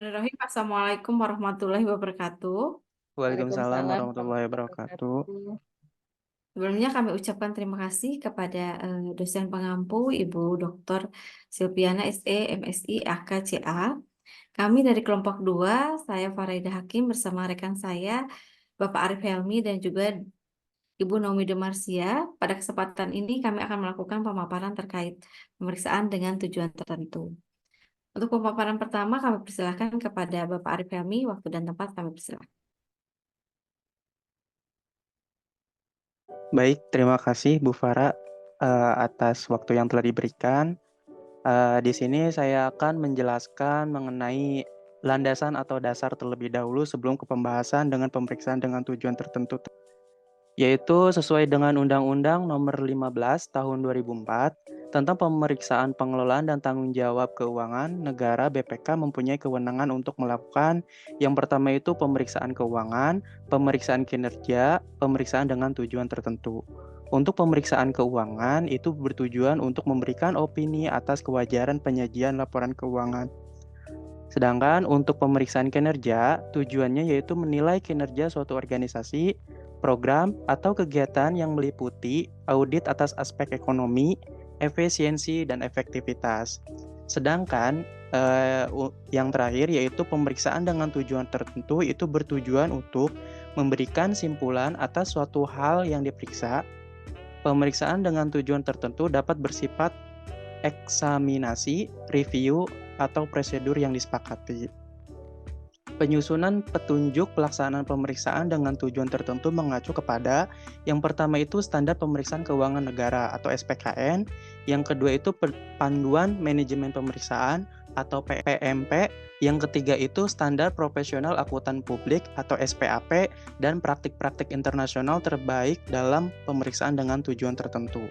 Bismillahirrahmanirrahim. Assalamualaikum warahmatullahi wabarakatuh. Waalaikumsalam Waalaikumsalam warahmatullahi warahmatullahi wabarakatuh. wabarakatuh. Sebelumnya kami ucapkan terima kasih kepada dosen pengampu Ibu Dr. Silviana SE, MSI, AKCA. Kami dari kelompok 2, saya Faraidah Hakim bersama rekan saya, Bapak Arif Helmi dan juga Ibu Naomi Demarsia. Pada kesempatan ini kami akan melakukan pemaparan terkait pemeriksaan dengan tujuan tertentu. Untuk pemaparan pertama kami persilahkan kepada Bapak Arif Helmi, waktu dan tempat kami persilahkan. Baik, terima kasih Bu Farah atas waktu yang telah diberikan. Di sini saya akan menjelaskan mengenai landasan atau dasar terlebih dahulu sebelum ke pembahasan dengan pemeriksaan dengan tujuan tertentu, yaitu sesuai dengan Undang-Undang Nomor 15 Tahun 2004 tentang pemeriksaan pengelolaan dan tanggung jawab keuangan negara. BPK mempunyai kewenangan untuk melakukan yang pertama itu pemeriksaan keuangan, pemeriksaan kinerja, pemeriksaan dengan tujuan tertentu. Untuk pemeriksaan keuangan itu bertujuan untuk memberikan opini atas kewajaran penyajian laporan keuangan. Sedangkan untuk pemeriksaan kinerja, tujuannya yaitu menilai kinerja suatu organisasi, program, atau kegiatan yang meliputi audit atas aspek ekonomi, efisiensi, dan efektivitas. Sedangkan yang terakhir yaitu pemeriksaan dengan tujuan tertentu itu bertujuan untuk memberikan simpulan atas suatu hal yang diperiksa. Pemeriksaan dengan tujuan tertentu dapat bersifat eksaminasi, review, atau prosedur yang disepakati. Penyusunan petunjuk pelaksanaan pemeriksaan dengan tujuan tertentu mengacu kepada yang pertama itu standar pemeriksaan keuangan negara atau SPKN, yang kedua itu panduan manajemen pemeriksaan atau PMP, yang ketiga itu standar profesional akuntan publik atau SPAP, dan praktik-praktik internasional terbaik dalam pemeriksaan dengan tujuan tertentu.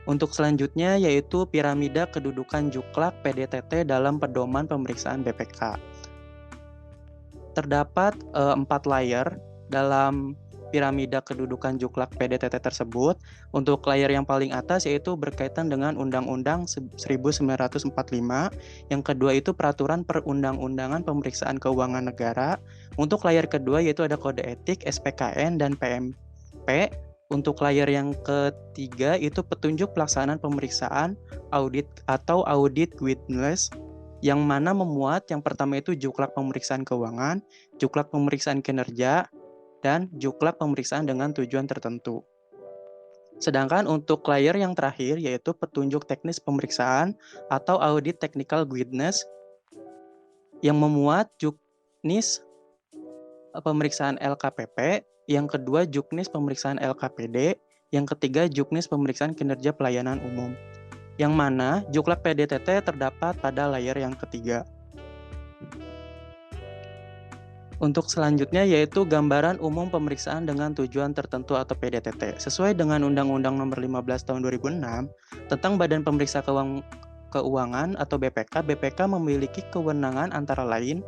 Untuk selanjutnya yaitu piramida kedudukan juklak PDTT dalam pedoman pemeriksaan BPK. Terdapat 4 layer dalam piramida kedudukan juklak PDTT tersebut. Untuk layer yang paling atas yaitu berkaitan dengan Undang-Undang 1945, yang kedua itu peraturan perundang-undangan pemeriksaan keuangan negara. Untuk layer kedua yaitu ada kode etik, SPKN, dan PMP. Untuk layer yang ketiga itu petunjuk pelaksanaan pemeriksaan audit atau audit guidelines, yang mana memuat yang pertama itu juklak pemeriksaan keuangan, juklak pemeriksaan kinerja, dan juklak pemeriksaan dengan tujuan tertentu. Sedangkan untuk layer yang terakhir yaitu petunjuk teknis pemeriksaan atau audit technical guidelines, yang memuat juknis pemeriksaan LKPP, yang kedua juknis pemeriksaan LKPD, yang ketiga juknis pemeriksaan kinerja pelayanan umum. Yang mana juklak PDTT terdapat pada layer yang ketiga. Untuk selanjutnya yaitu gambaran umum pemeriksaan dengan tujuan tertentu atau PDTT. Sesuai dengan Undang-Undang Nomor 15 Tahun 2006 tentang Badan Pemeriksa Keuangan atau BPK, BPK memiliki kewenangan antara lain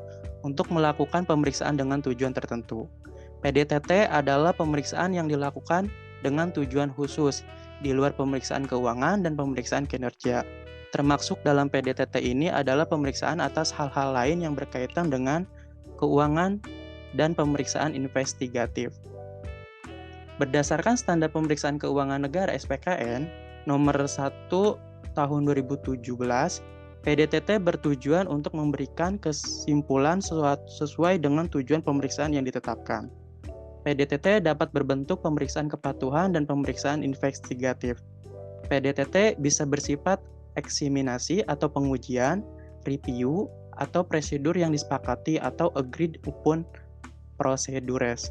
untuk melakukan pemeriksaan dengan tujuan tertentu. PDTT adalah pemeriksaan yang dilakukan dengan tujuan khusus di luar pemeriksaan keuangan dan pemeriksaan kinerja. Termasuk dalam PDTT ini adalah pemeriksaan atas hal-hal lain yang berkaitan dengan keuangan dan pemeriksaan investigatif. Berdasarkan standar pemeriksaan keuangan negara SPKN nomor 1 tahun 2017, PDTT bertujuan untuk memberikan kesimpulan sesuai dengan tujuan pemeriksaan yang ditetapkan. PDTT dapat berbentuk pemeriksaan kepatuhan dan pemeriksaan investigatif. PDTT bisa bersifat eksaminasi atau pengujian, review, atau prosedur yang disepakati atau agreed upon procedures.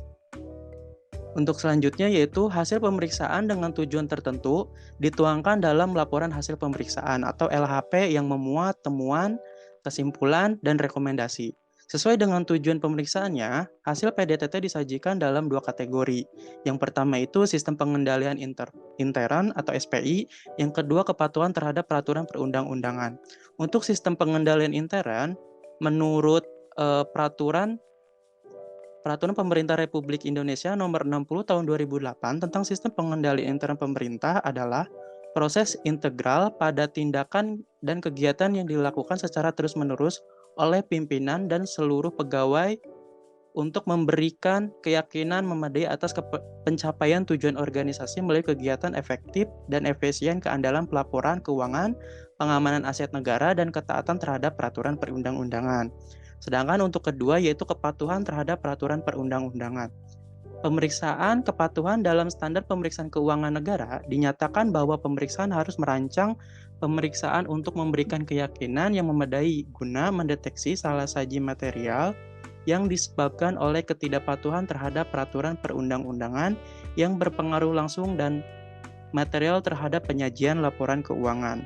Untuk selanjutnya yaitu hasil pemeriksaan dengan tujuan tertentu dituangkan dalam laporan hasil pemeriksaan atau LHP yang memuat temuan, kesimpulan, dan rekomendasi. Sesuai dengan tujuan pemeriksaannya, hasil PDTT disajikan dalam 2 kategori. Yang pertama itu sistem pengendalian intern atau SPI, yang kedua kepatuhan terhadap peraturan perundang-undangan. Untuk sistem pengendalian intern, menurut peraturan Pemerintah Republik Indonesia Nomor 60 Tahun 2008 tentang Sistem Pengendalian Intern Pemerintah adalah proses integral pada tindakan dan kegiatan yang dilakukan secara terus-menerus oleh pimpinan dan seluruh pegawai untuk memberikan keyakinan memadai atas pencapaian tujuan organisasi melalui kegiatan efektif dan efisien, keandalan pelaporan keuangan, pengamanan aset negara, dan ketaatan terhadap peraturan perundang-undangan. Sedangkan untuk kedua yaitu kepatuhan terhadap peraturan perundang-undangan. Pemeriksaan kepatuhan dalam standar pemeriksaan keuangan negara dinyatakan bahwa pemeriksaan harus merancang pemeriksaan untuk memberikan keyakinan yang memadai guna mendeteksi salah saji material yang disebabkan oleh ketidakpatuhan terhadap peraturan perundang-undangan yang berpengaruh langsung dan material terhadap penyajian laporan keuangan.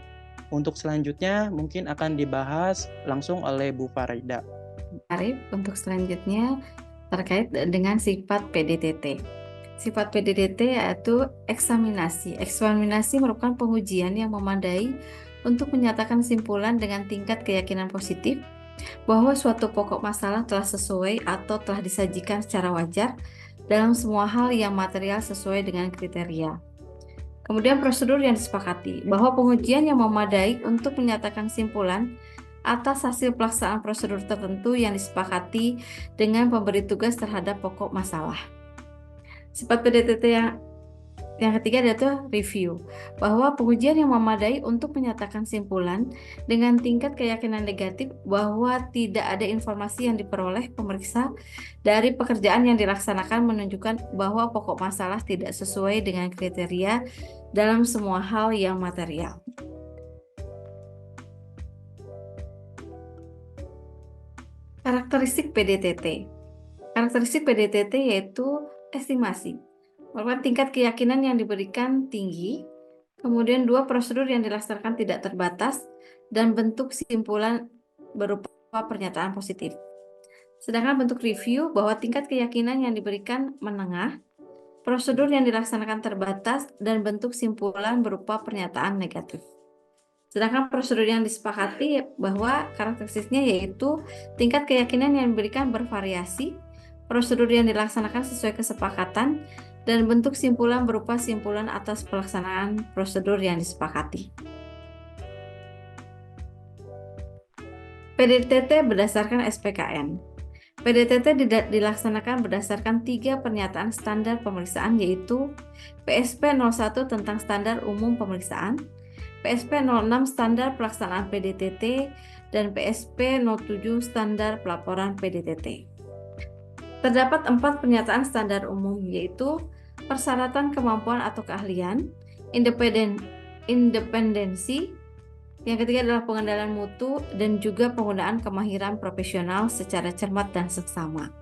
Untuk selanjutnya mungkin akan dibahas langsung oleh Bu Farida. Arif, untuk selanjutnya terkait dengan sifat PDTT. Sifat PDTT yaitu eksaminasi. Eksaminasi merupakan pengujian yang memadai untuk menyatakan simpulan dengan tingkat keyakinan positif bahwa suatu pokok masalah telah sesuai atau telah disajikan secara wajar dalam semua hal yang material sesuai dengan kriteria. Kemudian prosedur yang disepakati, bahwa pengujian yang memadai untuk menyatakan simpulan atas hasil pelaksanaan prosedur tertentu yang disepakati dengan pemberi tugas terhadap pokok masalah. Sifat PDTT yang ketiga yaitu review, bahwa pengujian yang memadai untuk menyatakan simpulan dengan tingkat keyakinan negatif bahwa tidak ada informasi yang diperoleh pemeriksa dari pekerjaan yang dilaksanakan menunjukkan bahwa pokok masalah tidak sesuai dengan kriteria dalam semua hal yang material. Karakteristik PDTT. Karakteristik PDTT yaitu estimasi, merupakan tingkat keyakinan yang diberikan tinggi, kemudian dua prosedur yang dilaksanakan tidak terbatas, dan bentuk simpulan berupa pernyataan positif. Sedangkan bentuk review bahwa tingkat keyakinan yang diberikan menengah, prosedur yang dilaksanakan terbatas, dan bentuk simpulan berupa pernyataan negatif. Sedangkan prosedur yang disepakati bahwa karakteristiknya yaitu tingkat keyakinan yang diberikan bervariasi, prosedur yang dilaksanakan sesuai kesepakatan, dan bentuk simpulan berupa simpulan atas pelaksanaan prosedur yang disepakati. PDTT berdasarkan SPKN. PDTT dilaksanakan berdasarkan 3 pernyataan standar pemeriksaan yaitu PSP 01 tentang standar umum pemeriksaan, PSP 06 standar pelaksanaan PDTT, dan PSP 07 standar pelaporan PDTT. Terdapat 4 pernyataan standar umum yaitu persyaratan kemampuan atau keahlian, independensi, yang ketiga adalah pengendalian mutu, dan juga penggunaan kemahiran profesional secara cermat dan seksama.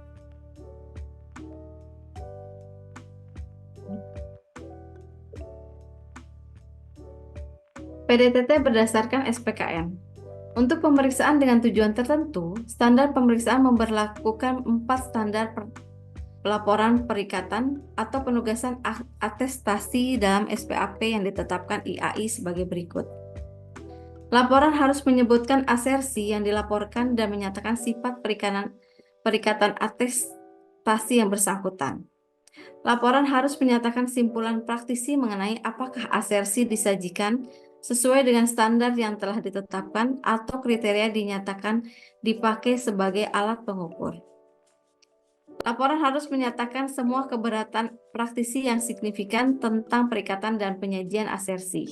PDTT berdasarkan SPKN. Untuk pemeriksaan dengan tujuan tertentu, standar pemeriksaan memberlakukan 4 standar pelaporan perikatan atau penugasan atestasi dalam SPAP yang ditetapkan IAI sebagai berikut. Laporan harus menyebutkan asersi yang dilaporkan dan menyatakan sifat perikatan atestasi yang bersangkutan. Laporan harus menyatakan simpulan praktisi mengenai apakah asersi disajikan sesuai dengan standar yang telah ditetapkan atau kriteria dinyatakan dipakai sebagai alat pengukur. Laporan harus menyatakan semua keberatan praktisi yang signifikan tentang perikatan dan penyajian asersi.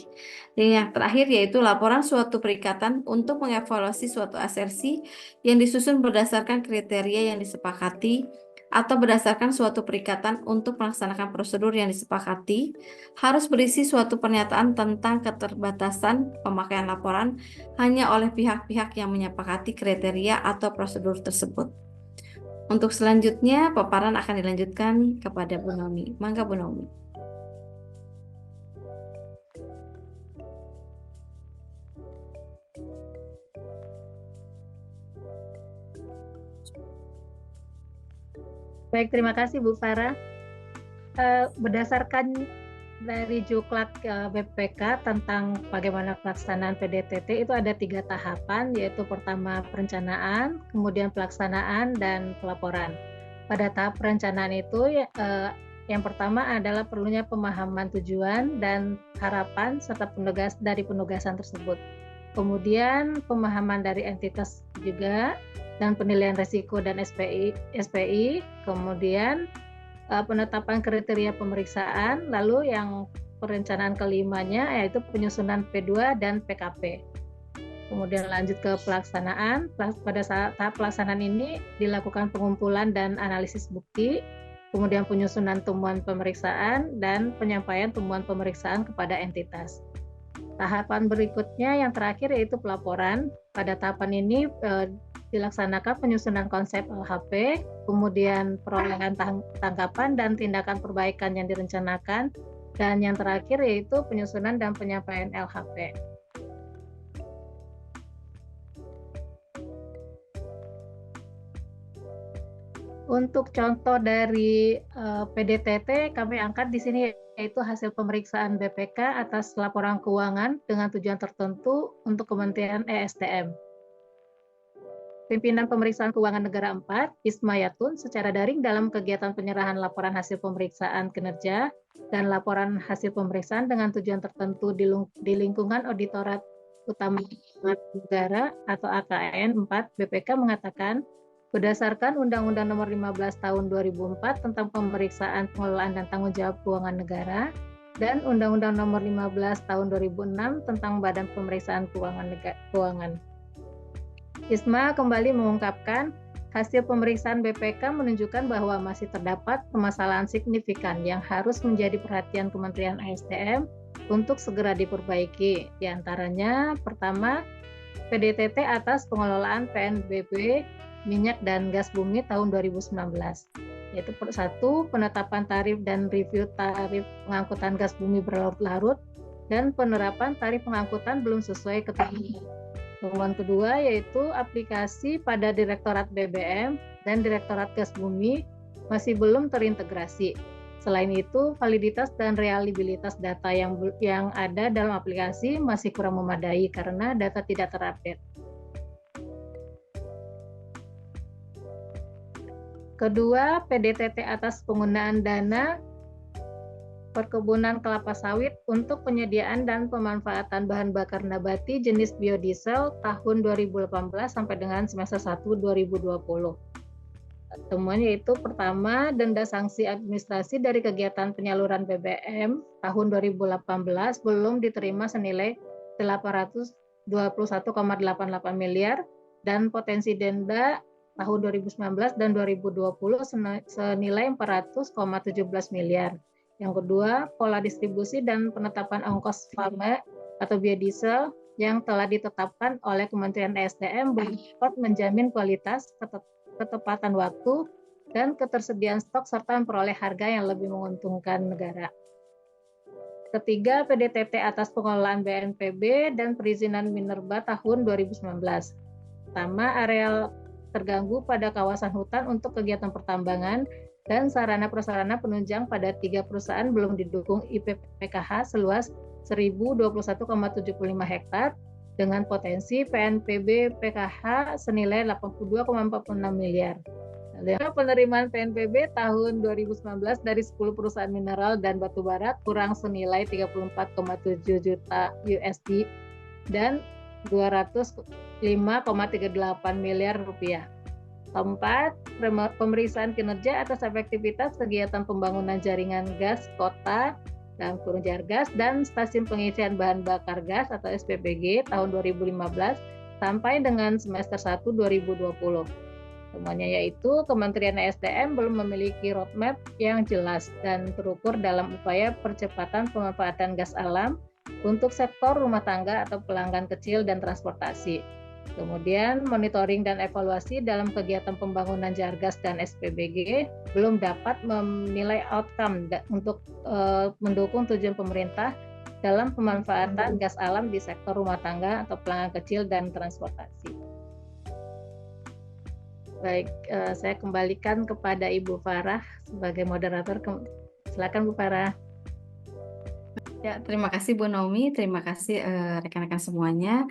Dan yang terakhir yaitu laporan suatu perikatan untuk mengevaluasi suatu asersi yang disusun berdasarkan kriteria yang disepakati atau berdasarkan suatu perikatan untuk melaksanakan prosedur yang disepakati, harus berisi suatu pernyataan tentang keterbatasan pemakaian laporan hanya oleh pihak-pihak yang menyepakati kriteria atau prosedur tersebut. Untuk selanjutnya, paparan akan dilanjutkan kepada Bu Nomi. Mangga Bu Nomi. Baik, terima kasih Bu Farah. Berdasarkan dari Juklat BPK tentang bagaimana pelaksanaan PDTT itu ada 3 tahapan, yaitu pertama perencanaan, kemudian pelaksanaan, dan pelaporan. Pada tahap perencanaan itu yang pertama adalah perlunya pemahaman tujuan dan harapan serta dari penugasan tersebut. kemudian pemahaman dari entitas juga, dan penilaian risiko dan SPI, kemudian penetapan kriteria pemeriksaan, lalu yang perencanaan kelimanya yaitu penyusunan P2 dan PKP. Kemudian lanjut ke pelaksanaan. Pada saat tahap pelaksanaan ini dilakukan pengumpulan dan analisis bukti, kemudian penyusunan temuan pemeriksaan, dan penyampaian temuan pemeriksaan kepada entitas. Tahapan berikutnya yang terakhir yaitu pelaporan. Pada tahapan ini dilaksanakan penyusunan konsep LHP, kemudian perolehan tangkapan dan tindakan perbaikan yang direncanakan, dan yang terakhir yaitu penyusunan dan penyampaian LHP. Untuk contoh dari PDTT kami angkat di sini yaitu hasil pemeriksaan BPK atas laporan keuangan dengan tujuan tertentu untuk Kementerian ESDM. Pimpinan Pemeriksaan Keuangan Negara 4, Isma Yatun, secara daring dalam kegiatan penyerahan laporan hasil pemeriksaan kinerja dan laporan hasil pemeriksaan dengan tujuan tertentu di lingkungan Auditorat Utama Negara atau AKN 4 BPK mengatakan, berdasarkan Undang-Undang Nomor 15 Tahun 2004 tentang Pemeriksaan Pengelolaan dan Tanggung Jawab Keuangan Negara dan Undang-Undang Nomor 15 Tahun 2006 tentang Badan Pemeriksaan Keuangan. Isma kembali mengungkapkan hasil pemeriksaan BPK menunjukkan bahwa masih terdapat permasalahan signifikan yang harus menjadi perhatian Kementerian ESDM untuk segera diperbaiki. Di antaranya, pertama, PDTT atas pengelolaan PNBP minyak dan gas bumi tahun 2019, yaitu satu, penetapan tarif dan review tarif pengangkutan gas bumi berlarut-larut dan penerapan tarif pengangkutan belum sesuai ketentuan. Temuan kedua yaitu aplikasi pada Direktorat BBM dan Direktorat Gas Bumi masih belum terintegrasi. Selain itu, validitas dan reliabilitas data yang ada dalam aplikasi masih kurang memadai karena data tidak terupdate. Kedua, PDTT atas penggunaan dana perkebunan kelapa sawit untuk penyediaan dan pemanfaatan bahan bakar nabati jenis biodiesel tahun 2018 sampai dengan semester 1 2020. Temuan yaitu pertama, denda sanksi administrasi dari kegiatan penyaluran BBM tahun 2018 belum diterima senilai 821,88 miliar dan potensi denda tahun 2019 dan 2020 senilai 400,17 miliar. Yang kedua, pola distribusi dan penetapan ongkos farma atau biodiesel yang telah ditetapkan oleh Kementerian ESDM dapat menjamin kualitas, ketepatan waktu, dan ketersediaan stok serta memperoleh harga yang lebih menguntungkan negara. Ketiga, PDTT atas pengelolaan BNPB dan perizinan minerba tahun 2019. Pertama, areal terganggu pada kawasan hutan untuk kegiatan pertambangan dan sarana-prasarana penunjang pada 3 perusahaan belum didukung IPPKH seluas 1.021,75 hektar dengan potensi PNPB PKH senilai 82,46 miliar. Penerimaan PNPB tahun 2019 dari 10 perusahaan mineral dan batubara kurang senilai 34,7 juta USD dan 205,38 miliar rupiah. Keempat, pemeriksaan kinerja atas efektivitas kegiatan pembangunan jaringan gas kota dan Jargas dan stasiun pengisian bahan bakar gas atau SPBG tahun 2015 sampai dengan semester 1 2020. Temuannya yaitu Kementerian ESDM belum memiliki roadmap yang jelas dan terukur dalam upaya percepatan pemanfaatan gas alam untuk sektor rumah tangga atau pelanggan kecil dan transportasi. Kemudian monitoring dan evaluasi dalam kegiatan pembangunan Jargas dan SPBG belum dapat menilai outcome untuk mendukung tujuan pemerintah dalam pemanfaatan gas alam di sektor rumah tangga atau pelanggan kecil dan transportasi. Baik, saya kembalikan kepada Ibu Farah sebagai moderator. Silakan Bu Farah. Ya, terima kasih Bu Naomi, terima kasih rekan-rekan semuanya.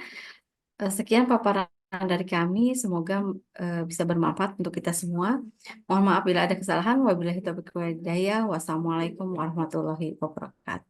Sekian paparan dari kami, semoga bisa bermanfaat untuk kita semua. Mohon maaf bila ada kesalahan. Wabillahi taufiq wal hidayah. Wassalamualaikum warahmatullahi wabarakatuh.